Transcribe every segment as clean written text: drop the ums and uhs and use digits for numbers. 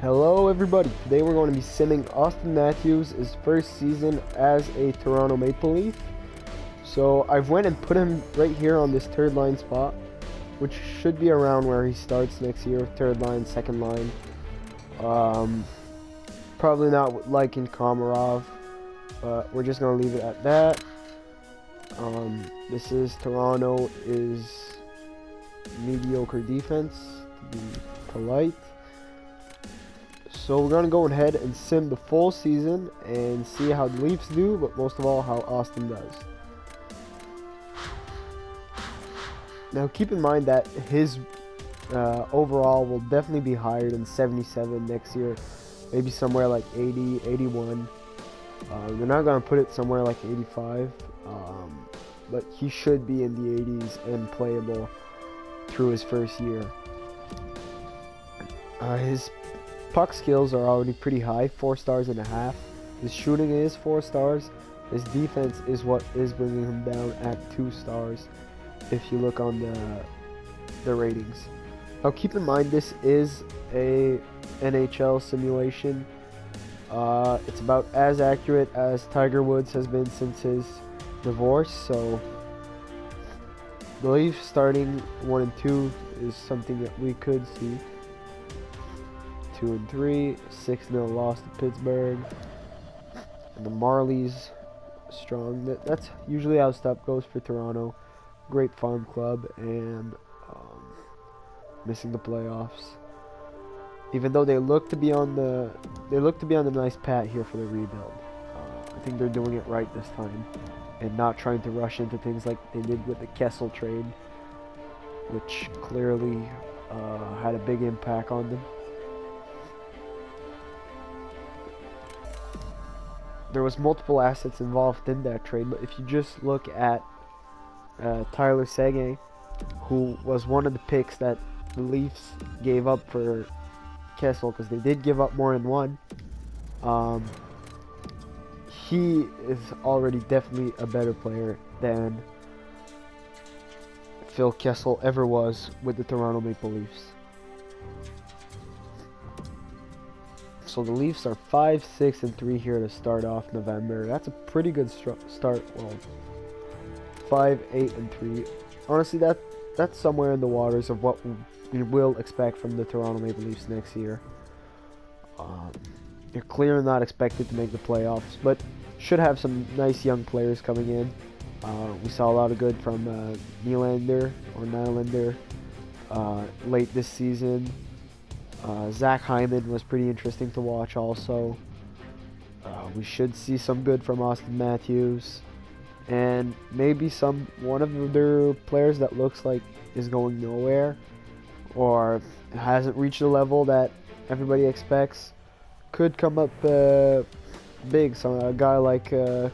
Hello everybody, today we're going to be simming Auston Matthews' his first season as a Toronto Maple Leaf. So I've went and put him right here on this third line spot, which should be around where he starts next year, third line, second line. Probably not liking Komarov, but we're just going to leave it at that. This is Toronto is mediocre defense, to be polite. So we're going to go ahead and sim the full season and see how the Leafs do, but most of all how Auston does. Now keep in mind that his overall will definitely be higher than 77 next year, maybe somewhere like 80, 81. They're not going to put it somewhere like 85, but he should be in the 80s and playable through his first year. His puck skills are already pretty high, 4.5 stars. His shooting is 4 stars. His defense is what is bringing him down at 2 stars if you look on the ratings. Now keep in mind this is a NHL simulation. It's about as accurate as Tiger Woods has been since his divorce, so the Leafs starting 1 and 2 is something that we could see. 2 and 3, 6-0 loss to Pittsburgh, and the Marlies strong. That's usually how stuff goes for Toronto. Great farm club and missing the playoffs. Even though they look to be on the nice path here for the rebuild. I think they're doing it right this time and not trying to rush into things like they did with the Kessel trade, which clearly had a big impact on them. There was multiple assets involved in that trade, but if you just look at Tyler Seguin, who was one of the picks that the Leafs gave up for Kessel, because they did give up more than one, he is already definitely a better player than Phil Kessel ever was with the Toronto Maple Leafs. So the Leafs are 5, 6, and 3 here to start off November. That's a pretty good start. Well, 5, 8, and 3. Honestly, that's somewhere in the waters of what we will expect from the Toronto Maple Leafs next year. They're clearly not expected to make the playoffs, but should have some nice young players coming in. We saw a lot of good from Nylander late this season. Zach Hyman was pretty interesting to watch also. We should see some good from Auston Matthews. And maybe one of their players that looks like is going nowhere or hasn't reached the level that everybody expects could come up big. So a guy like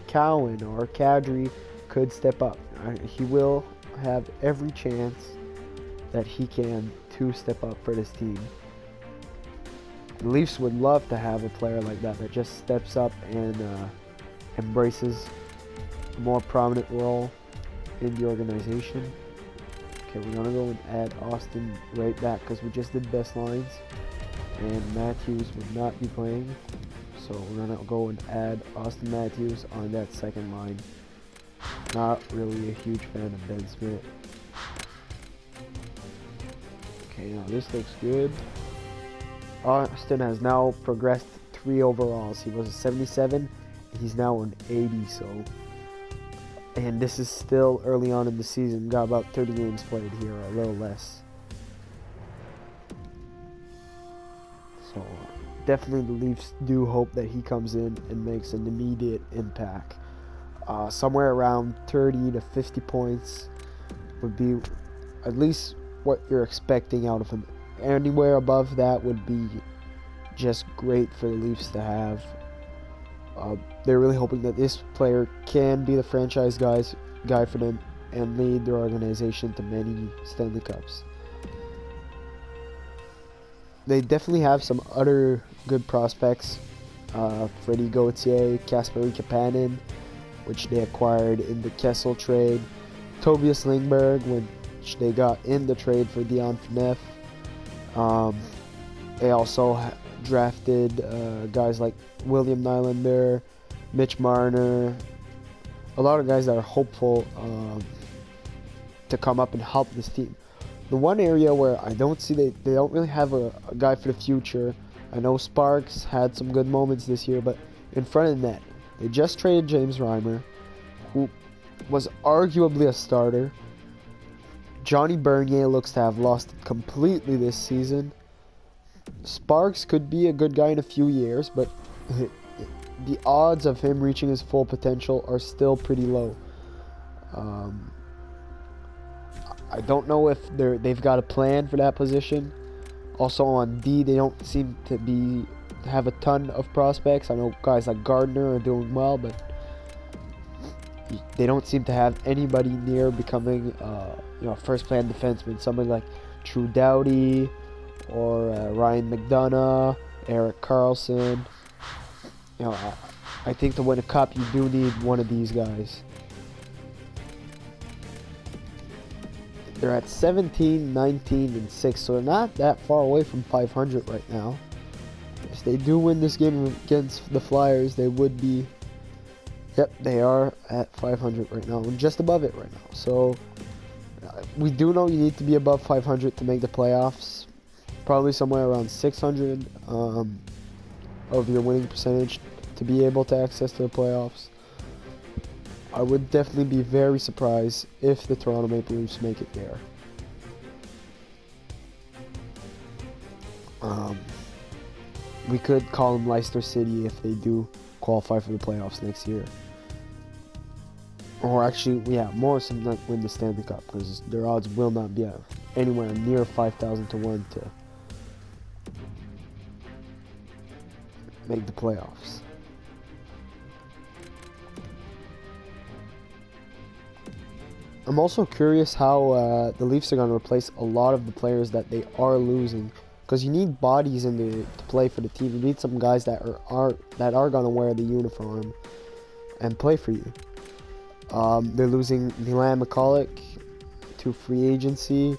Cowan or Kadri could step up. He will have every chance that he can to step up for this team. The Leafs would love to have a player like that just steps up and embraces a more prominent role in the organization. Okay, we're going to go and add Auston right back because we just did best lines. And Matthews would not be playing. So we're going to go and add Auston Matthews on that second line. Not really a huge fan of Ben Smith. Okay, now this looks good. Auston has now progressed 3 overalls. He was a 77, he's now an 80. So, and this is still early on in the season. Got about 30 games played here, or a little less. So, definitely the Leafs do hope that he comes in and makes an immediate impact. Somewhere around 30 to 50 points would be at least what you're expecting out of him. Anywhere above that would be just great for the Leafs to have. They're really hoping that this player can be the franchise guy for them and lead their organization to many Stanley Cups. They definitely have some other good prospects. Freddie Gauthier, Kasperi Kapanen, which they acquired in the Kessel trade. Tobias Lindberg, which they got in the trade for Dion Phaneuf. They also drafted guys like William Nylander, Mitch Marner, a lot of guys that are hopeful to come up and help this team. The one area where I don't see they don't really have a guy for the future. I know Sparks had some good moments this year, but in front of the net, they just traded James Reimer, who was arguably a starter. Johnny Bernier looks to have lost it completely this season. Sparks could be a good guy in a few years, but the odds of him reaching his full potential are still pretty low. I don't know if they've got a plan for that position. Also on D, they don't seem to have a ton of prospects. I know guys like Gardner are doing well, but they don't seem to have anybody near becoming first plan defenseman. Somebody like Drew Doughty or Ryan McDonough, Eric Carlson. I think to win a cup, you do need one of these guys. They're at 17, 19, and 6, so they're not that far away from 500 right now. If they do win this game against the Flyers, they would be... Yep, they are at 500 right now, and just above it right now. So, we do know you need to be above 500 to make the playoffs. Probably somewhere around 600 of your winning percentage to be able to access to the playoffs. I would definitely be very surprised if the Toronto Maple Leafs make it there. We could call them Leicester City if they do qualify for the playoffs next year. Or actually, yeah, more something like win the Stanley Cup, because their odds will not be anywhere near 5,000 to 1 to make the playoffs. I'm also curious how the Leafs are going to replace a lot of the players that they are losing, because you need bodies to play for the team. You need some guys that are going to wear the uniform and play for you. They're losing Milan McCulloch to free agency.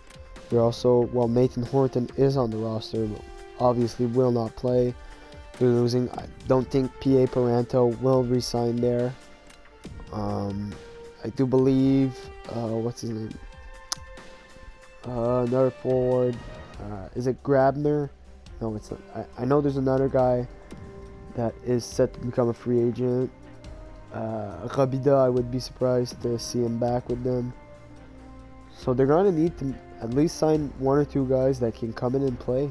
They're also, Nathan Horton is on the roster, but obviously will not play. They're losing, I don't think P.A. Paranto will re-sign there. I do believe, what's his name? Another forward. Is it Grabner? No, it's not. I know there's another guy that is set to become a free agent. Rabida, I would be surprised to see him back with them. So they're going to need to at least sign one or two guys that can come in and play.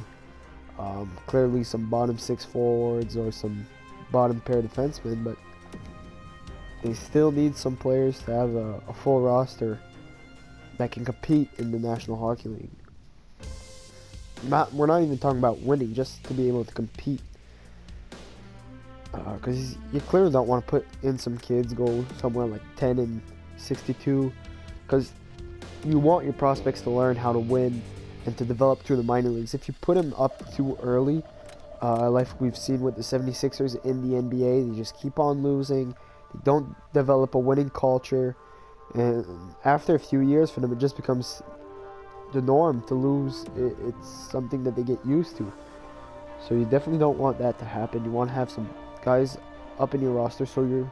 Clearly some bottom six forwards or some bottom pair defensemen, but they still need some players to have a full roster that can compete in the National Hockey League. We're not even talking about winning, just to be able to compete. Because you clearly don't want to put in some kids, go somewhere like 10 and 62, because you want your prospects to learn how to win and to develop through the minor leagues. If you put them up too early, like we've seen with the 76ers in the NBA, they just keep on losing. They don't develop a winning culture, and after a few years for them, it just becomes the norm to lose. It's something that they get used to. So you definitely don't want that to happen. You want to have some guys up in your roster so your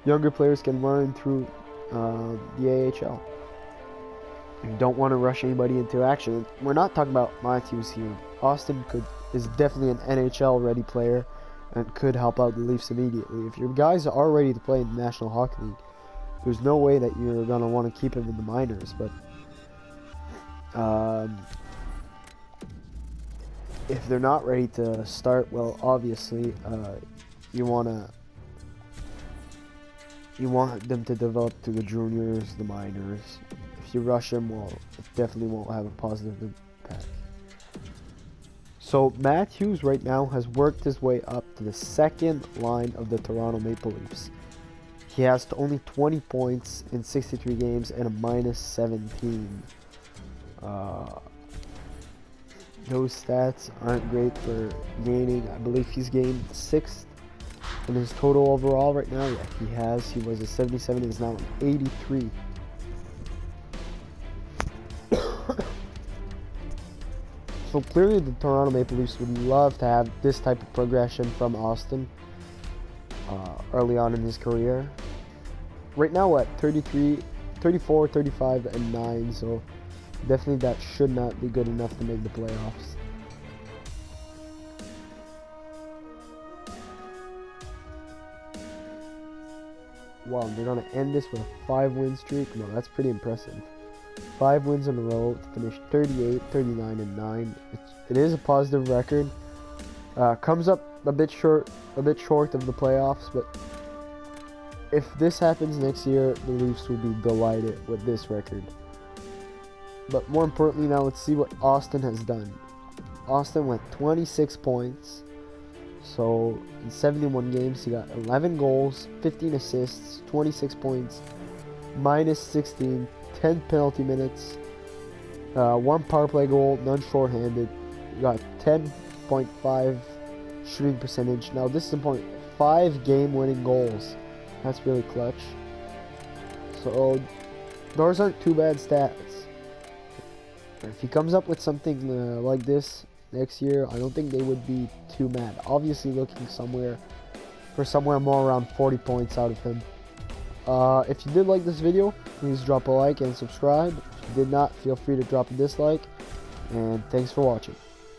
younger players can learn through the AHL. You don't want to rush anybody into action. We're not talking about Matthews here. Auston is definitely an NHL ready player and could help out the Leafs immediately. If your guys are ready to play in the National Hockey League, there's no way that you're going to want to keep him in the minors. But if they're not ready to start, well, obviously you want them to develop to the juniors, the minors. If you rush them, well, it definitely won't have a positive impact. So Matthews right now has worked his way up to the second line of the Toronto Maple Leafs. He has only 20 points in 63 games and a -17. Those stats aren't great for gaining. I believe he's gained 6th in his total overall right now. Yeah, he has. He was a 77 and is now an 83. So So clearly the Toronto Maple Leafs would love to have this type of progression from Auston early on in his career. Right now at 33, 34, 35, and 9, so definitely that should not be good enough to make the playoffs. Wow, they're going to end this with a 5-win streak? No, that's pretty impressive. 5 wins in a row to finish 38, 39, and 9. It is a positive record. Comes up a bit short of the playoffs, but if this happens next year, the Leafs will be delighted with this record. But more importantly, now let's see what Auston has done. Auston went 26 points. So in 71 games, he got 11 goals, 15 assists, 26 points, minus 16, 10 penalty minutes, 1 power play goal, none shorthanded. He got 10.5 shooting percentage. Now this is important. 5 game-winning goals. That's really clutch. So those aren't too bad stats. If he comes up with something like this next year, I don't think they would be too mad. Obviously looking somewhere more around 40 points out of him. If you did like this video, please drop a like and subscribe. If you did not, feel free to drop a dislike. And thanks for watching.